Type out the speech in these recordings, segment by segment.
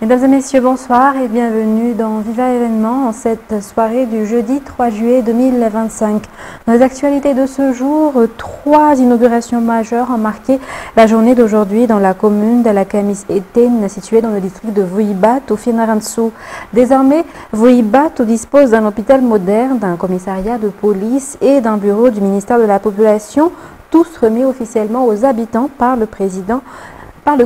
Mesdames et messieurs, bonsoir et bienvenue dans Viva Événement en cette soirée du jeudi 3 juillet 2025. Dans les actualités de ce jour, 3 inaugurations majeures ont marqué la journée d'aujourd'hui dans la commune de la Kamis-Eten, située dans le district de Vuibato, Fianarantsoa. Désormais, Vuibato dispose d'un hôpital moderne, d'un commissariat de police et d'un bureau du ministère de la Population, tous remis officiellement aux habitants par le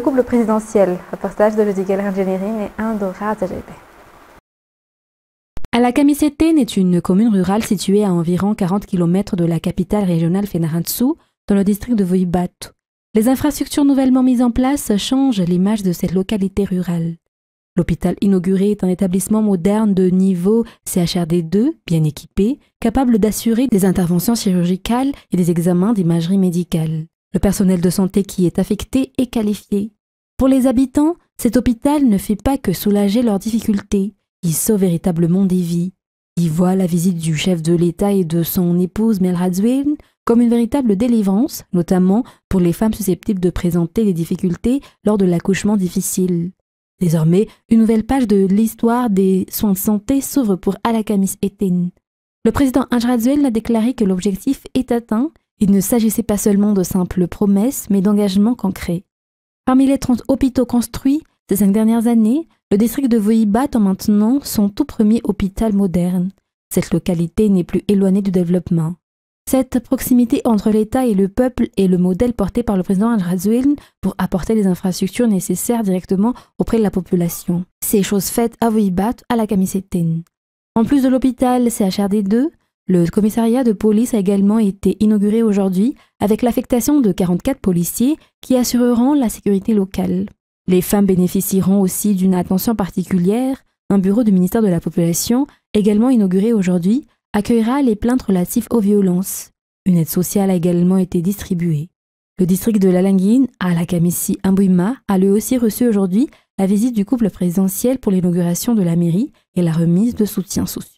couple présidentiel. Reportage de Judigal Rangenerin et Andorra Zajebe. La Kamis-Eten est une commune rurale située à environ 40 km de la capitale régionale Fianarantsoa, dans le district de Vuibato. Les infrastructures nouvellement mises en place changent l'image de cette localité rurale. L'hôpital inauguré est un établissement moderne de niveau CHRD2, bien équipé, capable d'assurer des interventions chirurgicales et des examens d'imagerie médicale. Le personnel de santé qui est affecté est qualifié. Pour les habitants, cet hôpital ne fait pas que soulager leurs difficultés, il sauve véritablement des vies. Il voit la visite du chef de l'État et de son épouse Melrazuel comme une véritable délivrance, notamment pour les femmes susceptibles de présenter des difficultés lors de l'accouchement difficile. Désormais, une nouvelle page de l'histoire des soins de santé s'ouvre pour la Kamis-Eten. Le président Melrazuel a déclaré que l'objectif est atteint. Il ne s'agissait pas seulement de simples promesses, mais d'engagements concrets. Parmi les 30 hôpitaux construits ces 5 dernières années, le district de Vuibato maintenant son tout premier hôpital moderne. Cette localité n'est plus éloignée du développement. Cette proximité entre l'État et le peuple est le modèle porté par le président Melrazuel pour apporter les infrastructures nécessaires directement auprès de la population. C'est chose faite à Vuibato, à la Kamis-Eten. En plus de l'hôpital CHRD2, le commissariat de police a également été inauguré aujourd'hui avec l'affectation de 44 policiers qui assureront la sécurité locale. Les femmes bénéficieront aussi d'une attention particulière. Un bureau du ministère de la Population, également inauguré aujourd'hui, accueillera les plaintes relatives aux violences. Une aide sociale a également été distribuée. Le district de Lalangin, à la Kamisi Ambuima, a lui aussi reçu aujourd'hui la visite du couple présidentiel pour l'inauguration de la mairie et la remise de soutiens sociaux.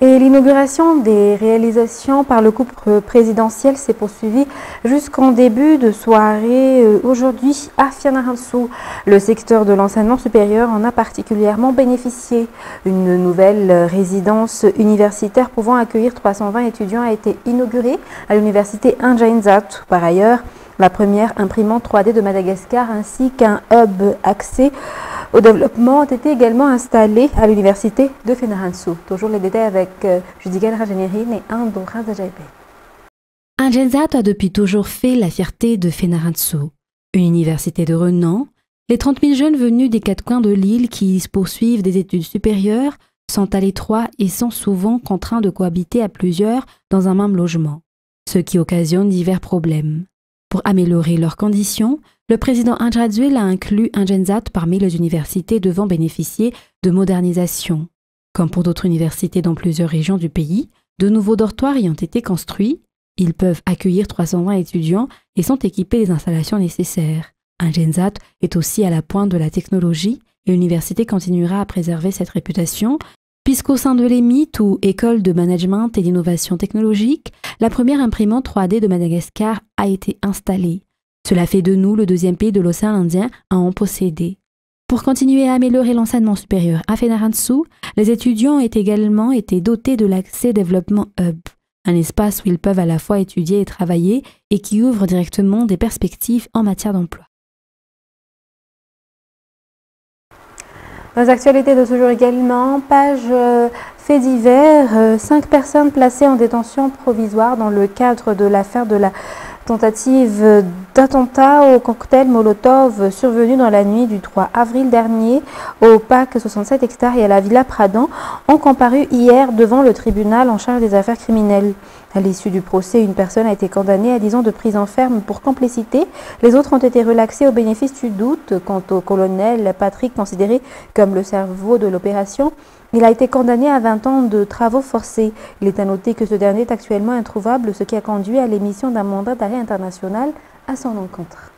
Et l'inauguration des réalisations par le couple présidentiel s'est poursuivie jusqu'en début de soirée aujourd'hui à Fianarantsoa. Le secteur de l'enseignement supérieur en a particulièrement bénéficié. Une nouvelle résidence universitaire pouvant accueillir 320 étudiants a été inaugurée à l'université Anjainzat. Par ailleurs, la première imprimante 3D de Madagascar ainsi qu'un hub axé au développement ont été également installés à l'université de Fianarantsoa. Toujours les détails avec Judigal Rangenerin et Andorra Zajebe. Anjainzat a depuis toujours fait la fierté de Fianarantsoa. Une université de renom, les 30 000 jeunes venus des 4 coins de l'île qui poursuivent des études supérieures sont à l'étroit et sont souvent contraints de cohabiter à plusieurs dans un même logement, ce qui occasionne divers problèmes. Pour améliorer leurs conditions, le président Melrazuel a inclus Anjainzat parmi les universités devant bénéficier de modernisation. Comme pour d'autres universités dans plusieurs régions du pays, de nouveaux dortoirs y ont été construits. Ils peuvent accueillir 320 étudiants et sont équipés des installations nécessaires. Anjainzat est aussi à la pointe de la technologie et l'université continuera à préserver cette réputation puisqu'au sein de l'EMIT, ou École de Management et d'Innovation Technologique, la première imprimante 3D de Madagascar a été installée. Cela fait de nous le 2e pays de l'océan Indien à en posséder. Pour continuer à améliorer l'enseignement supérieur à Fianarantsoa, les étudiants ont également été dotés de l'accès Développement Hub, un espace où ils peuvent à la fois étudier et travailler et qui ouvre directement des perspectives en matière d'emploi. Dans les actualités de ce jour également, page faits divers, 5 personnes placées en détention provisoire dans le cadre de l'affaire de la tentative d'attentat au cocktail Molotov survenu dans la nuit du 3 avril dernier au parc 67 hectares et à la Villa Pradan ont comparu hier devant le tribunal en charge des affaires criminelles. À l'issue du procès, une personne a été condamnée à 10 ans de prison ferme pour complicité. Les autres ont été relaxés au bénéfice du doute. Quant au colonel Patrick, considéré comme le cerveau de l'opération, il a été condamné à 20 ans de travaux forcés. Il est à noter que ce dernier est actuellement introuvable, ce qui a conduit à l'émission d'un mandat d'arrêt international à son encontre.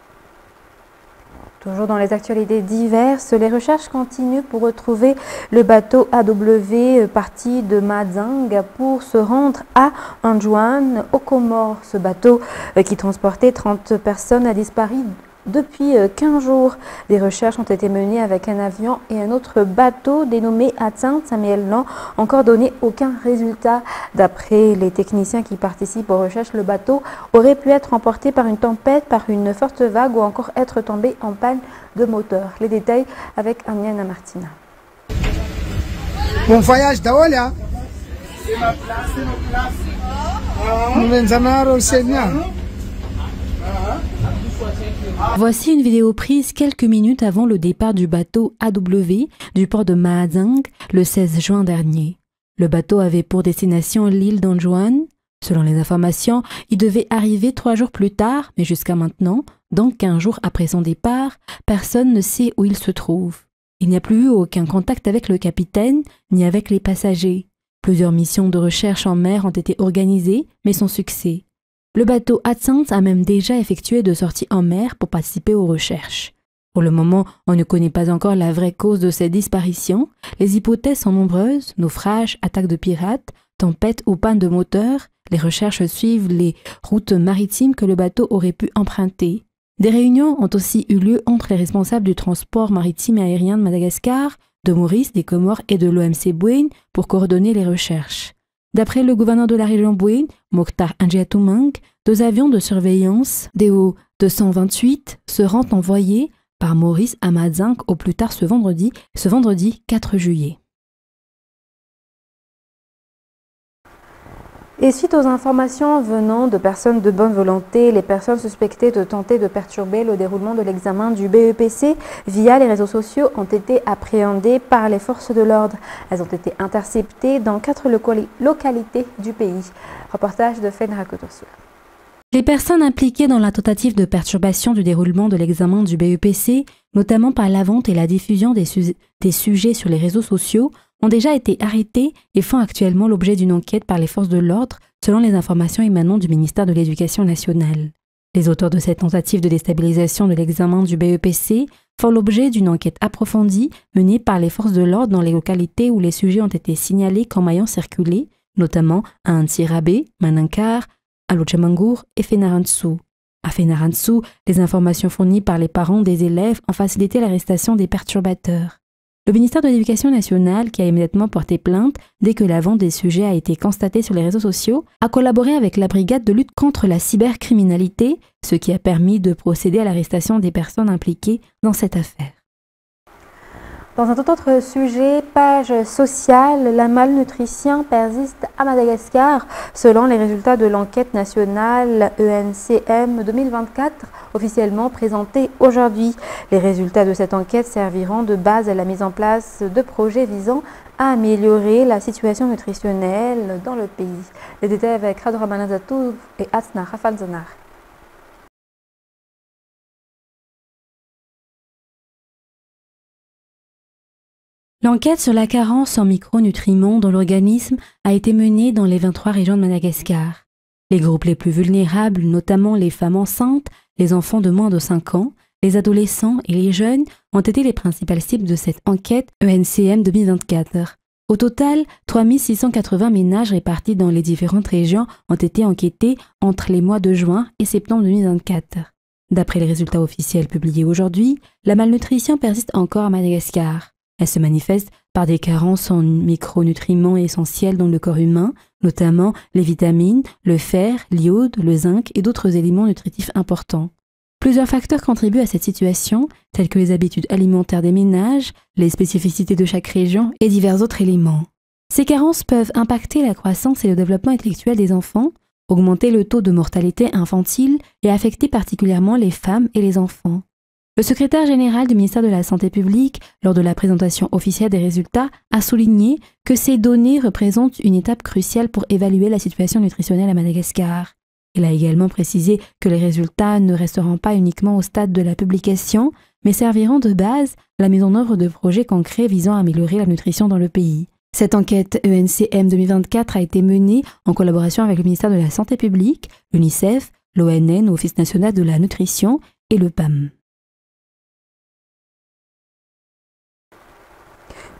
Toujours dans les actualités diverses, les recherches continuent pour retrouver le bateau AW parti de Mazang pour se rendre à Anjouan, aux Comores. Ce bateau qui transportait 30 personnes a disparu depuis 15 jours. Des recherches ont été menées avec un avion et un autre bateau dénommé Atsaint Samuel n'ont encore donné aucun résultat. D'après les techniciens qui participent aux recherches, le bateau aurait pu être emporté par une tempête, par une forte vague ou encore être tombé en panne de moteur. Les détails avec Amiana Martina. Bon voyage d'Aolia. Voici une vidéo prise quelques minutes avant le départ du bateau AW du port de Mahazang le 16 juin dernier. Le bateau avait pour destination l'île d'Anjouan. Selon les informations, il devait arriver 3 jours plus tard, mais jusqu'à maintenant, donc 15 jours après son départ, personne ne sait où il se trouve. Il n'y a plus eu aucun contact avec le capitaine ni avec les passagers. Plusieurs missions de recherche en mer ont été organisées, mais sans succès. Le bateau Atsaint a même déjà effectué de sorties en mer pour participer aux recherches. Pour le moment, on ne connaît pas encore la vraie cause de cette disparition. Les hypothèses sont nombreuses, naufrages, attaques de pirates, tempêtes ou pannes de moteur. Les recherches suivent les routes maritimes que le bateau aurait pu emprunter. Des réunions ont aussi eu lieu entre les responsables du transport maritime et aérien de Madagascar, de Maurice, des Comores et de l'OMC Bouin pour coordonner les recherches. D'après le gouverneur de la région Bouin, Mokhtar Anjiatoumang, 2 avions de surveillance DO-228 seront envoyés par Maurice à Mazang au plus tard ce vendredi 4 juillet. Et suite aux informations venant de personnes de bonne volonté, les personnes suspectées de tenter de perturber le déroulement de l'examen du BEPC via les réseaux sociaux ont été appréhendées par les forces de l'ordre. Elles ont été interceptées dans 4 localités du pays. Reportage de Fenra Kotosul. Les personnes impliquées dans la tentative de perturbation du déroulement de l'examen du BEPC, notamment par la vente et la diffusion des sujets sur les réseaux sociaux, ont déjà été arrêtées et font actuellement l'objet d'une enquête par les forces de l'ordre, selon les informations émanant du ministère de l'Éducation nationale. Les auteurs de cette tentative de déstabilisation de l'examen du BEPC font l'objet d'une enquête approfondie menée par les forces de l'ordre dans les localités où les sujets ont été signalés comme ayant circulé, notamment à Antsirabe, Manankar, à Lochamangour et Fenarantsou. À Fenarantsou, les informations fournies par les parents des élèves ont facilité l'arrestation des perturbateurs. Le ministère de l'Éducation nationale, qui a immédiatement porté plainte dès que la vente des sujets a été constatée sur les réseaux sociaux, a collaboré avec la brigade de lutte contre la cybercriminalité, ce qui a permis de procéder à l'arrestation des personnes impliquées dans cette affaire. Dans un tout autre sujet, page sociale, la malnutrition persiste à Madagascar selon les résultats de l'enquête nationale ENCM 2024 officiellement présentée aujourd'hui. Les résultats de cette enquête serviront de base à la mise en place de projets visant à améliorer la situation nutritionnelle dans le pays. Les détails avec Rado Ramanazatou et Asna Rafalzanar. L'enquête sur la carence en micronutriments dans l'organisme a été menée dans les 23 régions de Madagascar. Les groupes les plus vulnérables, notamment les femmes enceintes, les enfants de moins de 5 ans, les adolescents et les jeunes, ont été les principales cibles de cette enquête ENCM 2024. Au total, 3680 ménages répartis dans les différentes régions ont été enquêtés entre les mois de juin et septembre 2024. D'après les résultats officiels publiés aujourd'hui, la malnutrition persiste encore à Madagascar. Elle se manifeste par des carences en micronutriments essentiels dans le corps humain, notamment les vitamines, le fer, l'iode, le zinc et d'autres éléments nutritifs importants. Plusieurs facteurs contribuent à cette situation, tels que les habitudes alimentaires des ménages, les spécificités de chaque région et divers autres éléments. Ces carences peuvent impacter la croissance et le développement intellectuel des enfants, augmenter le taux de mortalité infantile et affecter particulièrement les femmes et les enfants. Le secrétaire général du ministère de la Santé publique, lors de la présentation officielle des résultats, a souligné que ces données représentent une étape cruciale pour évaluer la situation nutritionnelle à Madagascar. Il a également précisé que les résultats ne resteront pas uniquement au stade de la publication, mais serviront de base à la mise en œuvre de projets concrets visant à améliorer la nutrition dans le pays. Cette enquête ENCM 2024 a été menée en collaboration avec le ministère de la Santé publique, l'UNICEF, l'ONN, l'Office national de la nutrition et le PAM.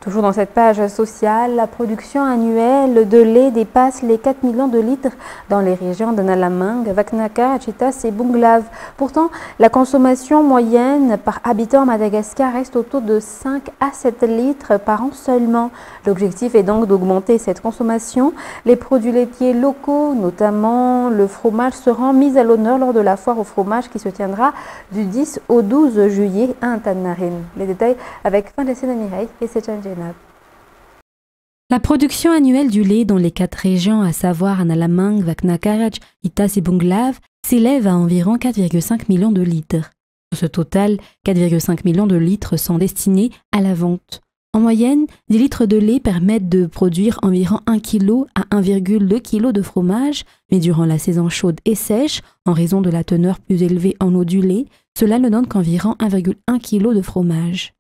Toujours dans cette page sociale, la production annuelle de lait dépasse les 4 millions de litres dans les régions de Nalamang, Vaknaka, Achitas et Bunglav. Pourtant, la consommation moyenne par habitant à Madagascar reste autour de 5 à 7 litres par an seulement. L'objectif est donc d'augmenter cette consommation. Les produits laitiers locaux, notamment le fromage, seront mis à l'honneur lors de la foire au fromage qui se tiendra du 10 au 12 juillet à Antananarivo. Les détails avec Fandessina Mireille et Sechan Jenab. La production annuelle du lait dans les 4 régions, à savoir Nalamang, Vaknakaraj, Itas et Bunglav, s'élève à environ 4,5 millions de litres. Sur ce total, 4,5 millions de litres sont destinés à la vente. En moyenne, 10 litres de lait permettent de produire environ 1 kg à 1,2 kg de fromage, mais durant la saison chaude et sèche, en raison de la teneur plus élevée en eau du lait, cela ne donne qu'environ 1,1 kg de fromage.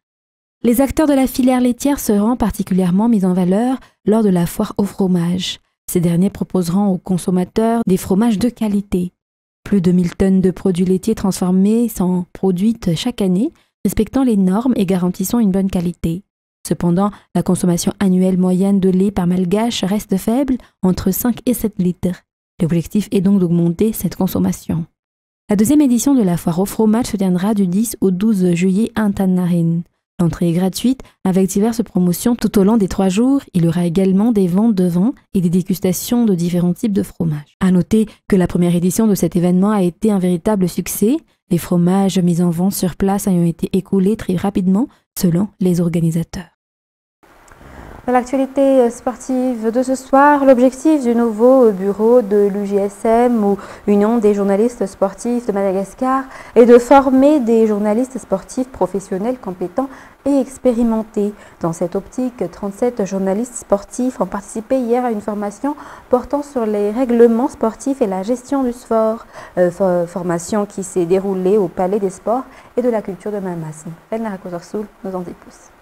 Les acteurs de la filière laitière seront particulièrement mis en valeur lors de la foire au fromage. Ces derniers proposeront aux consommateurs des fromages de qualité. Plus de 1000 tonnes de produits laitiers transformés sont produites chaque année, respectant les normes et garantissant une bonne qualité. Cependant, la consommation annuelle moyenne de lait par malgache reste faible, entre 5 et 7 litres. L'objectif est donc d'augmenter cette consommation. La deuxième édition de la foire au fromage se tiendra du 10 au 12 juillet à Antananarivo. L'entrée est gratuite avec diverses promotions tout au long des 3 jours. Il y aura également des ventes de vin et des dégustations de différents types de fromages. À noter que la première édition de cet événement a été un véritable succès. Les fromages mis en vente sur place ayant été écoulés très rapidement selon les organisateurs. Dans l'actualité sportive de ce soir, l'objectif du nouveau bureau de l'UJSM ou Union des journalistes sportifs de Madagascar est de former des journalistes sportifs professionnels compétents et expérimentés. Dans cette optique, 37 journalistes sportifs ont participé hier à une formation portant sur les règlements sportifs et la gestion du sport. Formation qui s'est déroulée au Palais des Sports et de la Culture de Mamasne. Elnara Kozorsoul nous en dit plus.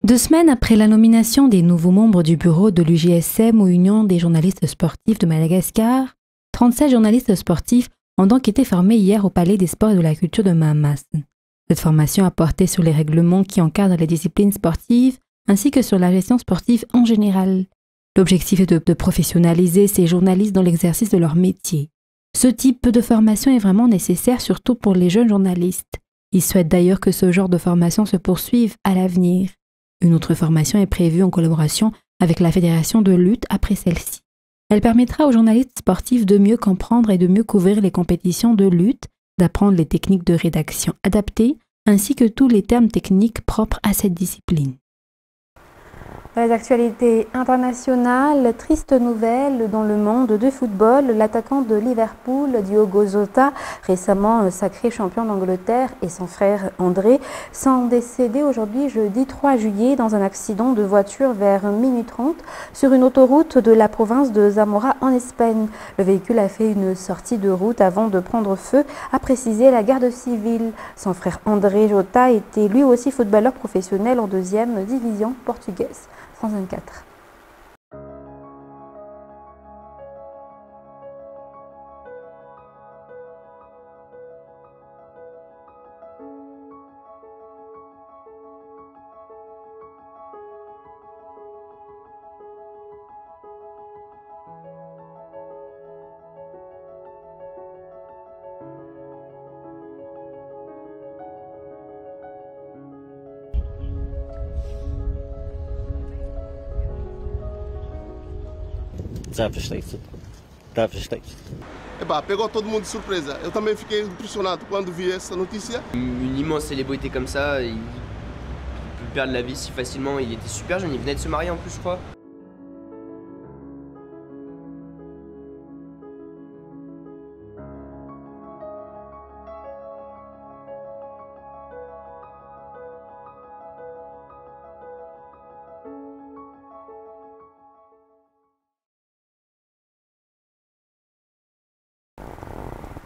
2 semaines après la nomination des nouveaux membres du bureau de l'UJSM ou Union des journalistes sportifs de Madagascar, 37 journalistes sportifs ont donc été formés hier au Palais des Sports et de la Culture de Mamasne. Cette formation a porté sur les règlements qui encadrent les disciplines sportives ainsi que sur la gestion sportive en général. L'objectif est de professionnaliser ces journalistes dans l'exercice de leur métier. Ce type de formation est vraiment nécessaire surtout pour les jeunes journalistes. Ils souhaitent d'ailleurs que ce genre de formation se poursuive à l'avenir. Une autre formation est prévue en collaboration avec la Fédération de lutte après celle-ci. Elle permettra aux journalistes sportifs de mieux comprendre et de mieux couvrir les compétitions de lutte, d'apprendre les techniques de rédaction adaptées, ainsi que tous les termes techniques propres à cette discipline. Dans les actualités internationales, triste nouvelle dans le monde du football, l'attaquant de Liverpool, Diogo Jota, récemment sacré champion d'Angleterre, et son frère André sont décédés aujourd'hui jeudi 3 juillet dans un accident de voiture vers 1h30 sur une autoroute de la province de Zamora en Espagne. Le véhicule a fait une sortie de route avant de prendre feu, a précisé la garde civile. Son frère André Jota était lui aussi footballeur professionnel en 2e division portugaise. France 24. Epá, pegou todo mundo de surpresa. Eu também fiquei impressionado quando vi essa notícia. Une immense célébrité comme ça, il peut perdre la vie si facilement. Il était super jeune, il venait de se marier en plus, je crois.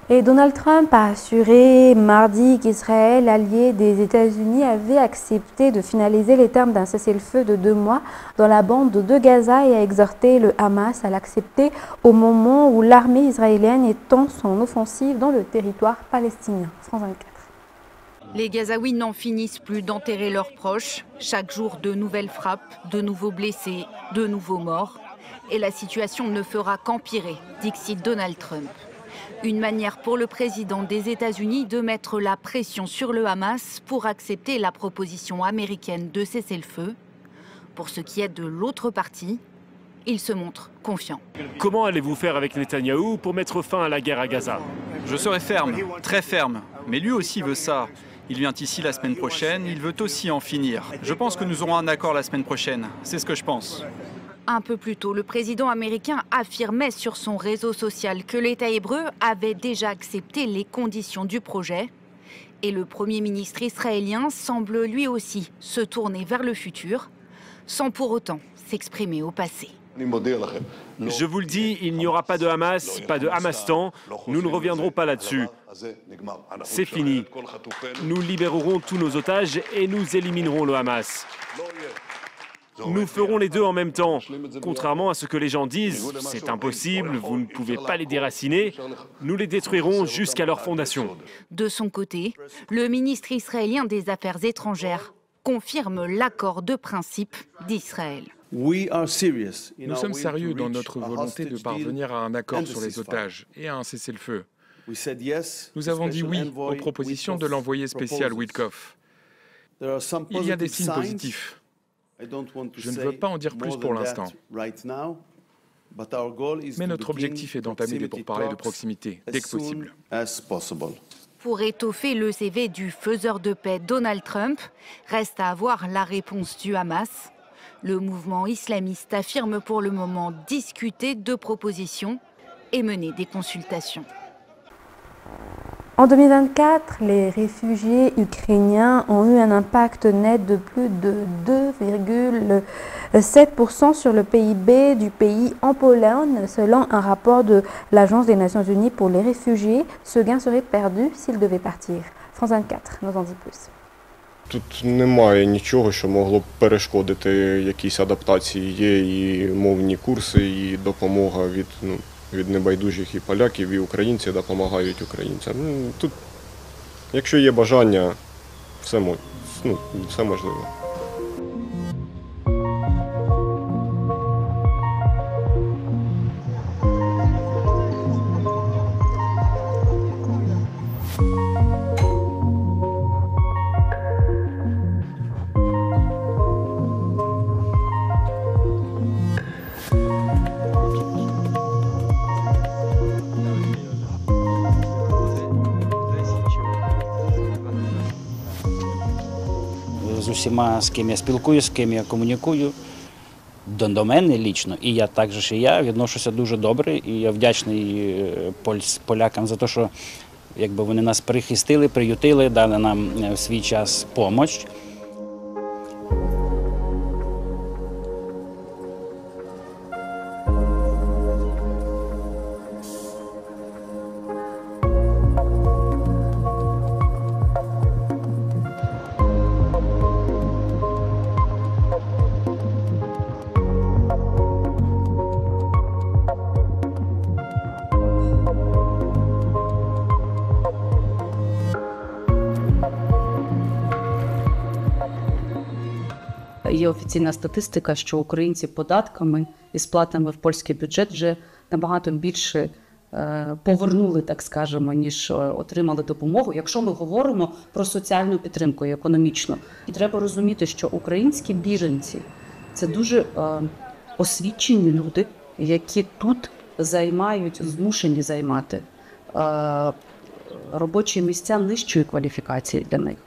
Et Donald Trump a assuré mardi qu'Israël, allié des États-Unis, avait accepté de finaliser les termes d'un cessez-le-feu de 2 mois dans la bande de Gaza et a exhorté le Hamas à l'accepter au moment où l'armée israélienne étend son offensive dans le territoire palestinien. France 24. Les Gazaouis n'en finissent plus d'enterrer leurs proches. Chaque jour, de nouvelles frappes, de nouveaux blessés, de nouveaux morts. Et la situation ne fera qu'empirer, dixit Donald Trump. Une manière pour le président des États-Unis de mettre la pression sur le Hamas pour accepter la proposition américaine de cesser le feu. Pour ce qui est de l'autre partie, il se montre confiant. Comment allez-vous faire avec Netanyahou pour mettre fin à la guerre à Gaza? Je serai ferme, très ferme. Mais lui aussi veut ça. Il vient ici la semaine prochaine, il veut aussi en finir. Je pense que nous aurons un accord la semaine prochaine. C'est ce que je pense. Un peu plus tôt, le président américain affirmait sur son réseau social que l'État hébreu avait déjà accepté les conditions du projet. Et le Premier ministre israélien semble lui aussi se tourner vers le futur, sans pour autant s'exprimer au passé. Je vous le dis, il n'y aura pas de Hamas, pas de Hamastan. Nous ne reviendrons pas là-dessus. C'est fini. Nous libérerons tous nos otages et nous éliminerons le Hamas. Nous ferons les deux en même temps. Contrairement à ce que les gens disent, c'est impossible, vous ne pouvez pas les déraciner. Nous les détruirons jusqu'à leur fondation. De son côté, le ministre israélien des Affaires étrangères confirme l'accord de principe d'Israël. Nous sommes sérieux dans notre volonté de parvenir à un accord sur les otages et à un cessez-le-feu. Nous avons dit oui aux propositions de l'envoyé spécial Witkoff. Il y a des signes positifs. Je ne veux pas en dire plus pour l'instant. Mais notre objectif est d'entamer des pourparlers de proximité dès que possible. Pour étoffer le CV du faiseur de paix Donald Trump, reste à avoir la réponse du Hamas. Le mouvement islamiste affirme pour le moment discuter de propositions et mener des consultations. En 2024, les réfugiés ukrainiens ont eu un impact net de plus de 2,7% sur le PIB du pays en Pologne, selon un rapport de l'Agence des Nations Unies pour les réfugiés. Ce gain serait perdu s'ils devaient partir. France 24 nous en dit plus. Тут немає нічого, що могло б перешкодити якійсь адаптації. Є і мовні курси, і допомога від небайдужих і поляків, і українці допомагають українцям. Тут, якщо є бажання, все можливо. З усіма, з ким я спілкуюся, з ким я комунікую, до мене лічно, і я також відношуся дуже добре, і я вдячний полякам за те, що вони нас прихистили, приютили, дали нам в свій час допомогу. Є офіційна статистика, що українці податками і сплатами в польський бюджет вже набагато більше повернули, так скажемо, ніж отримали допомогу, якщо ми говоримо про соціальну підтримку і економічну. І треба розуміти, що українські біженці – це дуже освічені люди, які тут змушені займати робочі місця нижчої кваліфікації для них.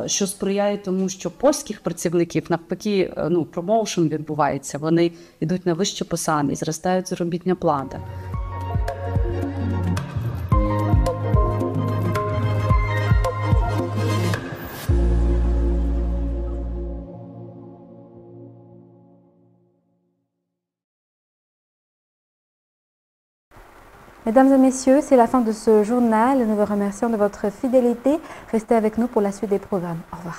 Що сприяє тому, що польських працівників, навпаки, промоушен відбувається, вони йдуть на вищі посади, зростають заробітня плата. Mesdames et messieurs, c'est la fin de ce journal. Nous vous remercions de votre fidélité. Restez avec nous pour la suite des programmes. Au revoir.